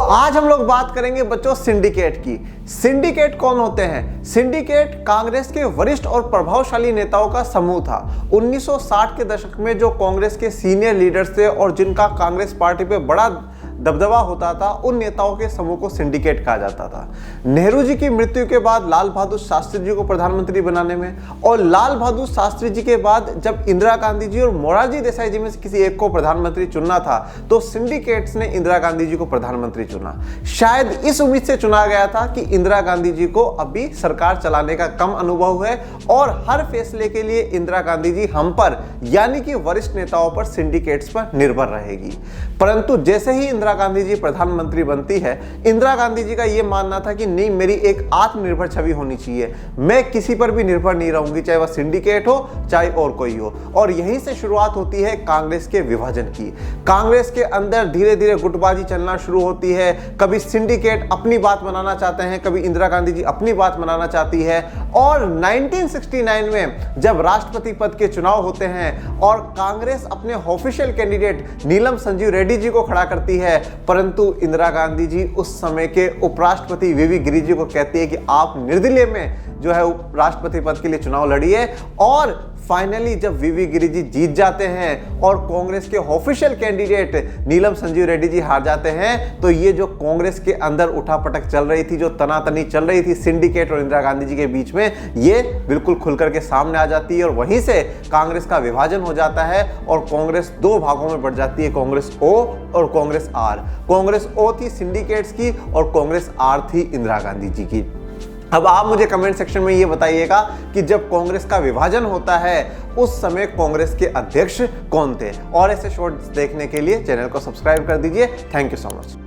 आज हम लोग बात करेंगे बच्चों सिंडिकेट की। सिंडिकेट कौन होते हैं? सिंडिकेट कांग्रेस के वरिष्ठ और प्रभावशाली नेताओं का समूह था। 1960 के दशक में जो कांग्रेस के सीनियर लीडर्स थे और जिनका कांग्रेस पार्टी पे बड़ा दबदबा होता था, उन नेताओं के समूह को सिंडिकेट कहा जाता था। नेहरू जी की मृत्यु के बाद लाल बहादुर शास्त्री जी को प्रधानमंत्री बनाने में और लाल बहादुर शास्त्री जी के बाद जब इंदिरा गांधी जी और मोरारजी देसाई जी में से किसी एक को प्रधानमंत्री चुनना था तो सिंडिकेट्स ने इंदिरा गांधी जी को प्रधानमंत्री चुना। शायद इस उम्मीद से चुना गया था कि इंदिरा गांधी जी को अभी सरकार चलाने का कम अनुभव है और हर फैसले के लिए इंदिरा गांधी जी हम पर यानी कि वरिष्ठ नेताओं पर, सिंडिकेट्स पर निर्भर रहेगी। परंतु जैसे ही इंदिरा गांधी जी प्रधानमंत्री बनती है, इंदिरा गांधी जी का यह मानना था कि नहीं, मेरी एक आत्मनिर्भर छवि होनी चाहिए, मैं किसी पर भी निर्भर नहीं रहूंगी, चाहे वह सिंडिकेट हो चाहे और कोई हो। और यहीं से शुरुआत होती है कांग्रेस के विभाजन की। कांग्रेस के अंदर धीरे धीरे गुटबाजी चलना शुरू होती है। कभी सिंडिकेट अपनी बात बनाना चाहते हैं, कभी इंदिरा गांधी जी अपनी बात बनाना चाहती है। और 1969 में जब राष्ट्रपति पद के चुनाव होते हैं और कांग्रेस अपने ऑफिशियल कैंडिडेट नीलम संजीव रेड्डी जी को खड़ा करती है, परंतु इंदिरा गांधी जी उस समय के उपराष्ट्रपति वीवी गिरि जी को कहती है कि आप निर्दलीय में जो है राष्ट्रपति पद के लिए चुनाव लड़िए। और फाइनली जब वीवी गिरि जी जीत जाते हैं और कांग्रेस के ऑफिशियल कैंडिडेट नीलम संजीव रेड्डी जी हार जाते हैं, तो ये जो कांग्रेस के अंदर उठापटक चल रही थी, जो तनातनी चल रही थी सिंडिकेट और इंदिरा गांधी जी के बीच में, ये बिल्कुल खुलकर के सामने आ जाती है और वहीं से कांग्रेस का विभाजन हो जाता है और कांग्रेस दो भागों में बढ़ जाती है, कांग्रेस ओ और कांग्रेस आर। कांग्रेस ओ थी सिंडिकेट्स की और कांग्रेस आर थी इंदिरा गांधी जी की। अब आप मुझे कमेंट सेक्शन में ये बताइएगा कि जब कांग्रेस का विभाजन होता है उस समय कांग्रेस के अध्यक्ष कौन थे। और ऐसे शॉर्ट्स देखने के लिए चैनल को सब्सक्राइब कर दीजिए। Thank you so much.